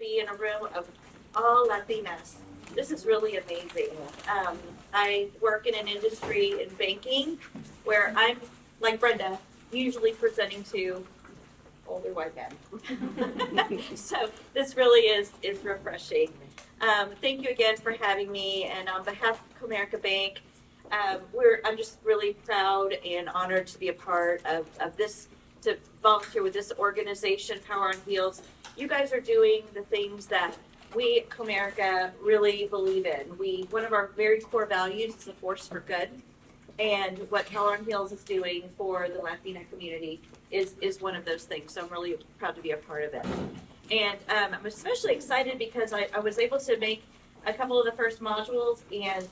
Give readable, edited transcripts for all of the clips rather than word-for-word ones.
be in a room of all Latinas. This is really amazing. I work in an industry in banking where I'm, like Brenda, usually presenting to older white men. So this really is refreshing. Thank you again for having me, and on behalf of Comerica Bank, I'm just really proud and honored to be a part of this, to volunteer with this organization, Power on Wheels. You guys are doing the things that we at Comerica really believe in. One of our very core values is a force for good. And what Power on Wheels is doing for the Latina community is one of those things. So I'm really proud to be a part of it. And I'm especially excited because I was able to make a couple of the first modules, and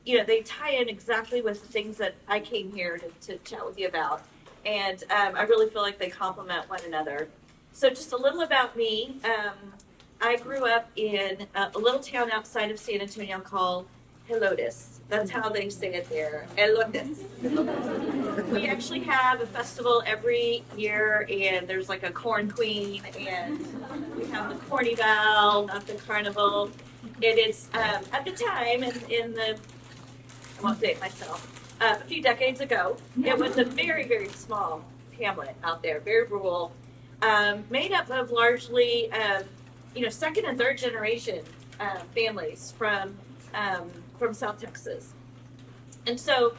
they tie in exactly with the things that I came here to chat with you about. And I really feel like they complement one another. So just a little about me. I grew up in a little town outside of San Antonio called Helotes. That's how they say it there. Helotes. We actually have a festival every year, and there's like a corn queen, and we have the Cornival, not the carnival. It is at the time in the, I won't date myself, a few decades ago, it was a very, very small hamlet out there, very rural, made up of largely, second and third generation families from South Texas. And so,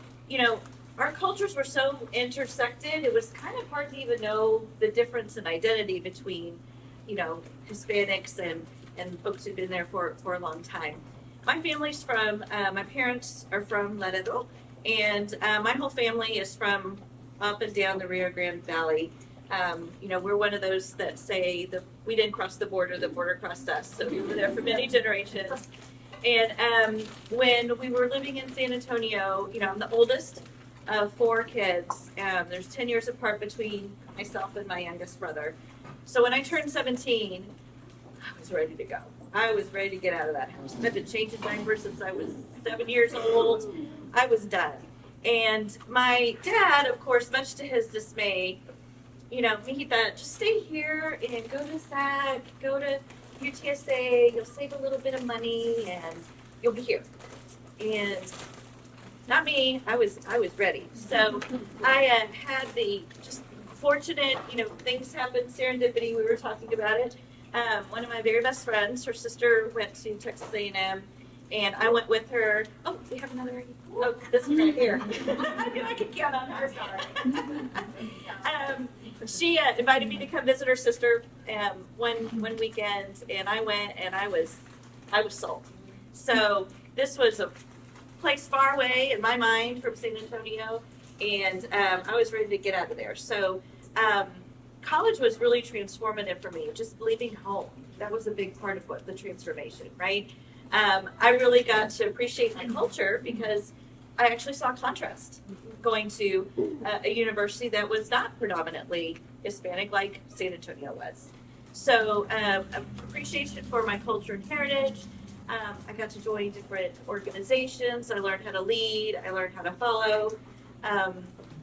our cultures were so intersected, it was kind of hard to even know the difference in identity between, Hispanics and folks who've been there for a long time. My family's from, my parents are from Laredo, and my whole family is from up and down the Rio Grande Valley. We're one of those that say that we didn't cross the border crossed us. So we were there for many generations. And when we were living in San Antonio, I'm the oldest of 4 kids. There's 10 years apart between myself and my youngest brother. So when I turned 17, I was ready to go. I was ready to get out of that house. I've been changing diapers since I was 7 years old. I was done. And my dad, of course, much to his dismay, he thought, just stay here and go to SAC, go to UTSA, you'll save a little bit of money and you'll be here. And not me, I was ready. So I had the just fortunate, things happen, serendipity, we were talking about it. One of my very best friends, her sister went to Texas A&M, and I went with her. Oh, we have another. Oh, this is right here. I can count on her. Sorry. She invited me to come visit her sister one weekend, and I went, and I was sold. So this was a place far away in my mind from San Antonio, and I was ready to get out of there. So college was really transformative for me. Just leaving home, that was a big part of what the transformation, right? I really got to appreciate my culture because I actually saw contrast going to a university that was not predominantly Hispanic like San Antonio was. So appreciation for my culture and heritage. I got to join different organizations. I learned how to lead. I learned how to follow.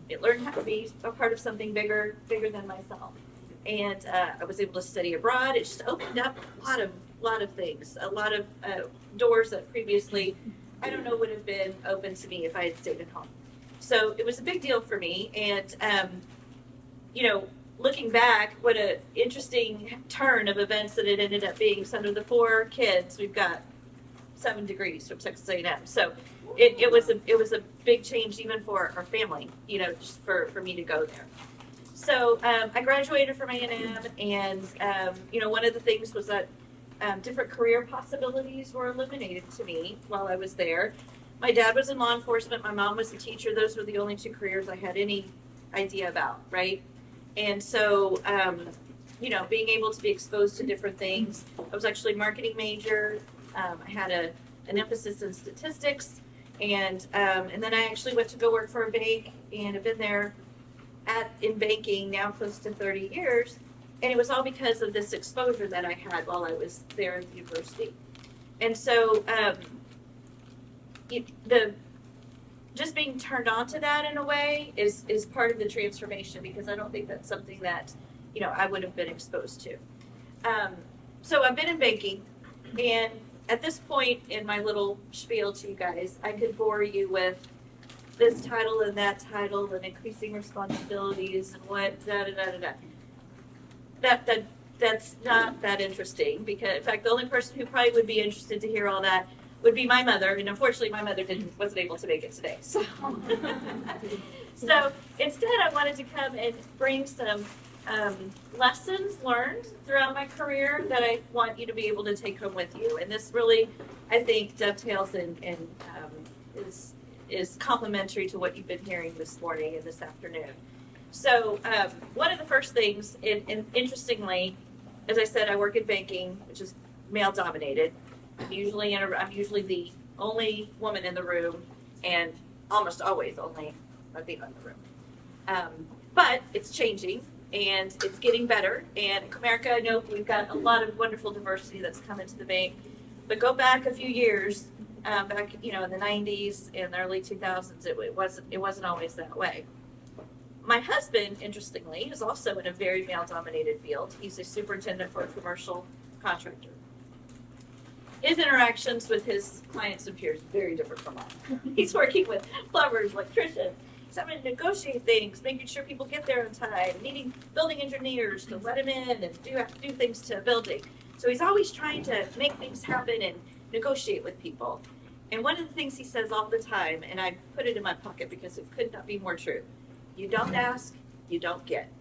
It learned how to be a part of something bigger than myself. And I was able to study abroad. It just opened up a lot of things, a lot of doors that previously I don't know would have been open to me if I had stayed at home. So it was a big deal for me. And looking back, what an interesting turn of events that it ended up being. So, out of the 4 kids, we've got 7 degrees from Texas A&M. So it was a big change even for our family, just for me to go there. So I graduated from A&M, and one of the things was that different career possibilities were eliminated to me while I was there. My dad was in law enforcement. My mom was a teacher. Those were the only 2 careers I had any idea about, right? And so, being able to be exposed to different things. I was actually a marketing major. I had an emphasis in statistics, and then I actually went to go work for a bank, and I've been there in banking now close to 30 years. And it was all because of this exposure that I had while I was there at the university. And so, just being turned on to that in a way is part of the transformation, because I don't think that's something that I would have been exposed to. So I've been in banking, and at this point in my little spiel to you guys, I could bore you with this title and that title and increasing responsibilities and what da da da da da. That's not that interesting, because in fact the only person who probably would be interested to hear all that would be my mother, and unfortunately my mother wasn't able to make it today. So so instead I wanted to come and bring some lessons learned throughout my career that I want you to be able to take home with you. And this really, I think, dovetails and is complementary to what you've been hearing this morning and this afternoon. So one of the first things, and interestingly, as I said, I work in banking, which is male dominated. I'm usually the only woman in the room, and almost always only a female in the room. But it's changing, and it's getting better. And in Comerica, I know we've got a lot of wonderful diversity that's come into the bank. But go back a few years, back in the 90s and the early 2000s, it wasn't always that way. My husband, interestingly, is also in a very male-dominated field. He's a superintendent for a commercial contractor. His interactions with his clients and peers very different from mine. He's working with plumbers, electricians. He's having to negotiate things, making sure people get there on time, needing building engineers to let him in and do things to a building. So he's always trying to make things happen and negotiate with people. And one of the things he says all the time, and I put it in my pocket because it could not be more true: you don't ask, you don't get.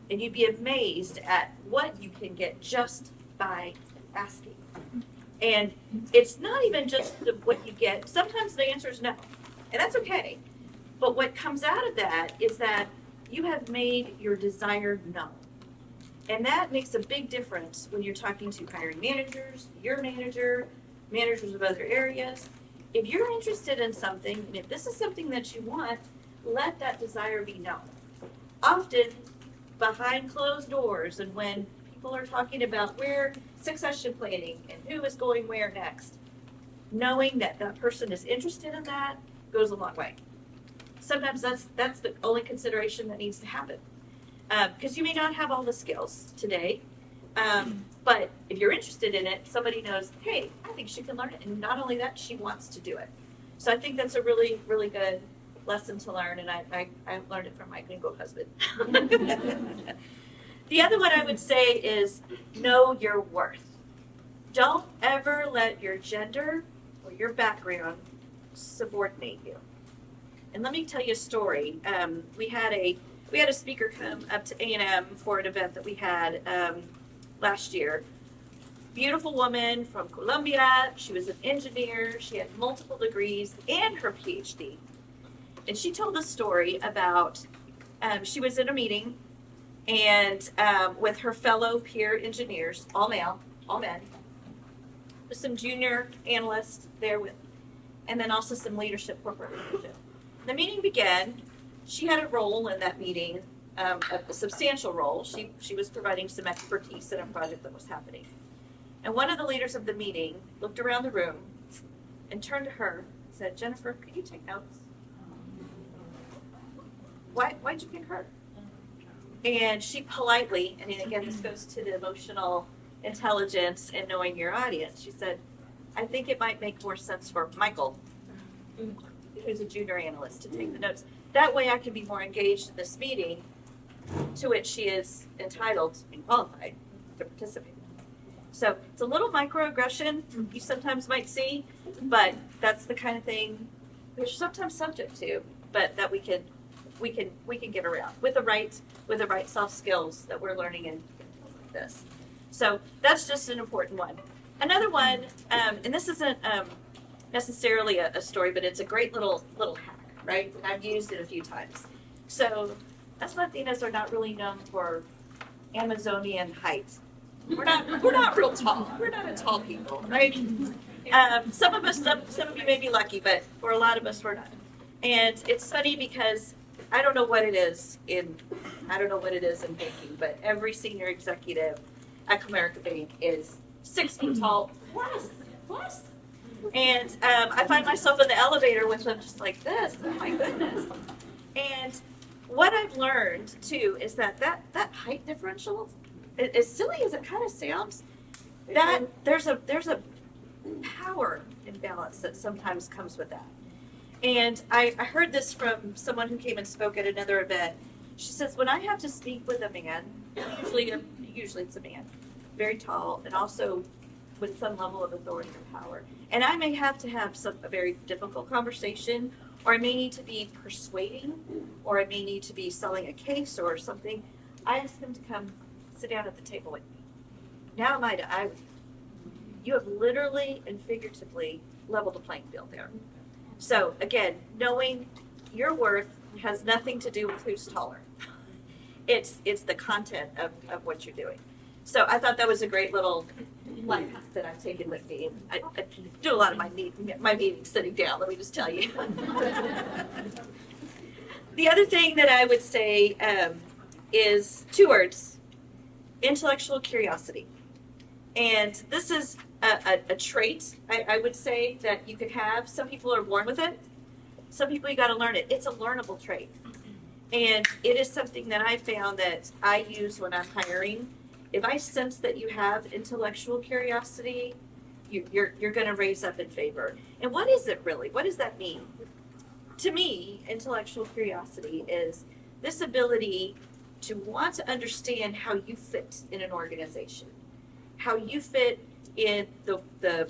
And you'd be amazed at what you can get just by asking. And it's not even just what you get. Sometimes the answer is no, and that's okay. But what comes out of that is that you have made your desire known. And that makes a big difference when you're talking to hiring managers, your manager, managers of other areas. If you're interested in something, and if this is something that you want, let that desire be known. Often, behind closed doors, and when people are talking about where succession planning and who is going where next, knowing that that person is interested in that goes a long way. Sometimes that's the only consideration that needs to happen, because you may not have all the skills today, but if you're interested in it, somebody knows, hey, I think she can learn it, and not only that, she wants to do it. So I think that's a really, really good lesson to learn, and I learned it from my gringo husband. The other one I would say is know your worth. Don't ever let your gender or your background subordinate you. And let me tell you a story. We had a speaker come up to A&M for an event that we had last year. Beautiful woman from Colombia. She was an engineer. She had multiple degrees and her PhD. And she told a story about she was in a meeting and with her fellow peer engineers, all male, all men, with some junior analysts there with, and then also some leadership, corporate leadership. The meeting began. She had a role in that meeting, a substantial role. She was providing some expertise in a project that was happening. And one of the leaders of the meeting looked around the room and turned to her and said, Jennifer, could you take notes? Why'd you pick her? And she politely, and again, this goes to the emotional intelligence and knowing your audience. She said, I think it might make more sense for Michael, who's a junior analyst, to take the notes. That way I can be more engaged in this meeting to which she is entitled and qualified to participate. So it's a little microaggression you sometimes might see, but that's the kind of thing we're sometimes subject to, but that we can get around with the right soft skills that we're learning in this. So that's just an important one. Another one, and this isn't necessarily a story, but it's a great little hack, right? And I've used it a few times. So us Latinas are not really known for Amazonian height. We're not real tall. We're not a tall people, right? Some of you may be lucky, but for a lot of us, we're not. And it's funny because I don't know what it is in banking, but every senior executive at Comerica Bank is 6 feet tall plus. And I find myself in the elevator with them just like this. Oh my goodness. And what I've learned too is that height differential, as silly as it kind of sounds, that there's a power imbalance that sometimes comes with that. And I heard this from someone who came and spoke at another event. She says, when I have to speak with a man, usually it's a man, very tall, and also with some level of authority or power, and I may have to have a very difficult conversation, or I may need to be persuading, or I may need to be selling a case or something, I ask him to come sit down at the table with me. Now am I to eye with you. You have literally and figuratively leveled the playing field there. So again, knowing your worth has nothing to do with who's taller. It's the content of what you're doing. So I thought that was a great little life hack that I've taken with me. I do a lot of my meetings sitting down, let me just tell you. The other thing that I would say is 2 words: intellectual curiosity. And this is a trait, I would say, that you could have. Some people are born with it. Some people, you got to learn it. It's a learnable trait. And it is something that I found that I use when I'm hiring. If I sense that you have intellectual curiosity, you're going to raise up in favor. And what is it really? What does that mean? To me, intellectual curiosity is this ability to want to understand how you fit in an organization, how you fit in the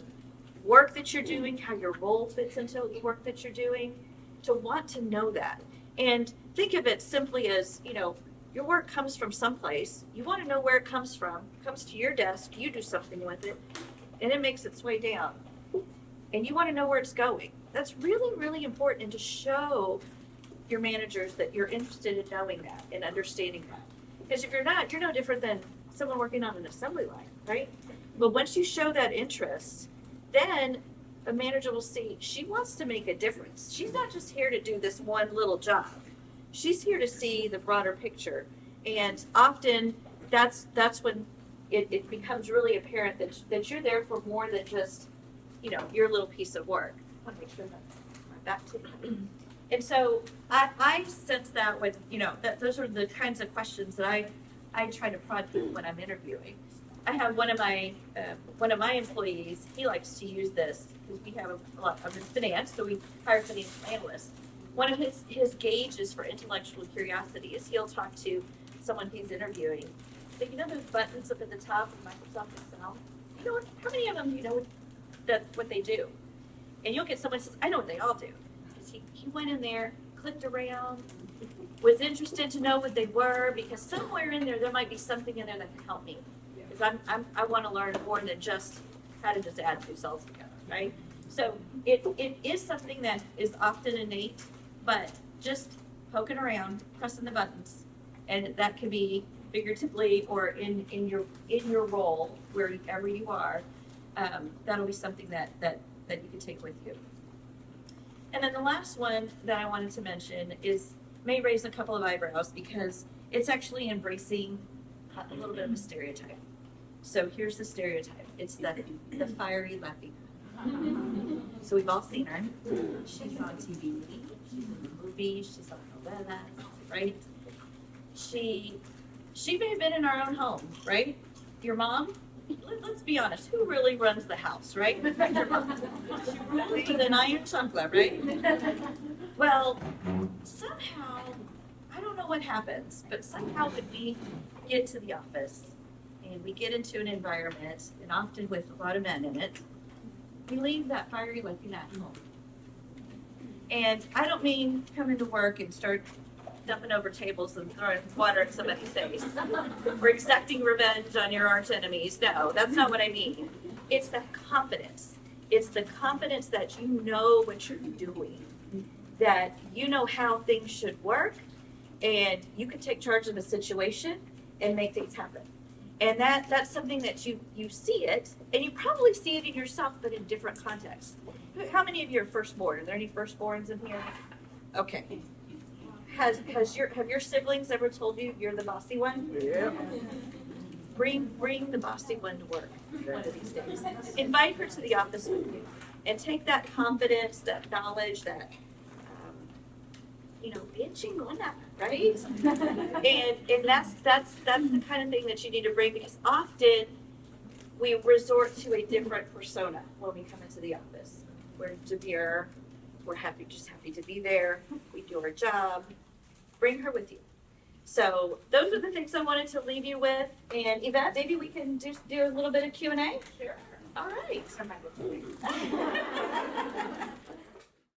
work that you're doing, how your role fits into the work that you're doing, to want to know that. And think of it simply as, your work comes from someplace. You want to know where it comes from. It comes to your desk, you do something with it, and it makes its way down. And you want to know where it's going. That's really, really important, to show your managers that you're interested in knowing that and understanding that. Because if you're not, you're no different than someone working on an assembly line, right? But once you show that interest, then a manager will see she wants to make a difference. She's not just here to do this one little job. She's here to see the broader picture. And often that's when it becomes really apparent that you're there for more than just, your little piece of work. I want to make sure that my back to me. And so I sense that with, that those are the kinds of questions that I try to prod people when I'm interviewing. I have one of my employees. He likes to use this because we have a lot of finance, so we hire financial analysts. One of his gauges for intellectual curiosity is he'll talk to someone he's interviewing. So those buttons up at the top of Microsoft Excel. How many of them do you know what they do? And you'll get someone who says, I know what they all do. Because he went in there, clicked around, was interested to know what they were, because somewhere in there might be something in there that can help me. Because I want to learn more than just how to just add 2 cells together, right? So it is something that is often innate, but just poking around, pressing the buttons, and that can be figuratively or in your role wherever you are. That'll be something that you can take with you. And then the last one that I wanted to mention may raise a couple of eyebrows, because it's actually embracing a little bit of a stereotype. So here's the stereotype. It's the fiery Latina. So we've all seen her. She's on TV. She's in the movies. She's on novelas, right? She may have been in our own home, right? Your mom. Let's be honest. Who really runs the house, right? Your mom. She rules with an iron chancla, right? Well, somehow, I don't know what happens, but somehow when we get to the office and we get into an environment, and often with a lot of men in it, we leave that fiery Latina at home. And I don't mean come into work and start dumping over tables and throwing water at somebody's face or exacting revenge on your arch enemies. No, that's not what I mean. It's the confidence. It's the confidence that you know what you're doing, that you know how things should work, and you can take charge of a situation and make things happen. And that's something that you see it, and you probably see it in yourself, but in different contexts. How many of you are firstborn? Are there any firstborns in here? Okay. Have your siblings ever told you you're the bossy one? Yeah. Bring the bossy one to work one of these days. Invite her to the office with you, and take that confidence, that knowledge, that bien chingona, right? and that's the kind of thing that you need to bring, because often we resort to a different persona when we come into the office. We're demure, we're just happy to be there, we do our job. Bring her with you. So those are the things I wanted to leave you with. And Yvette, maybe we can just do a little bit of Q&A? Sure. All right.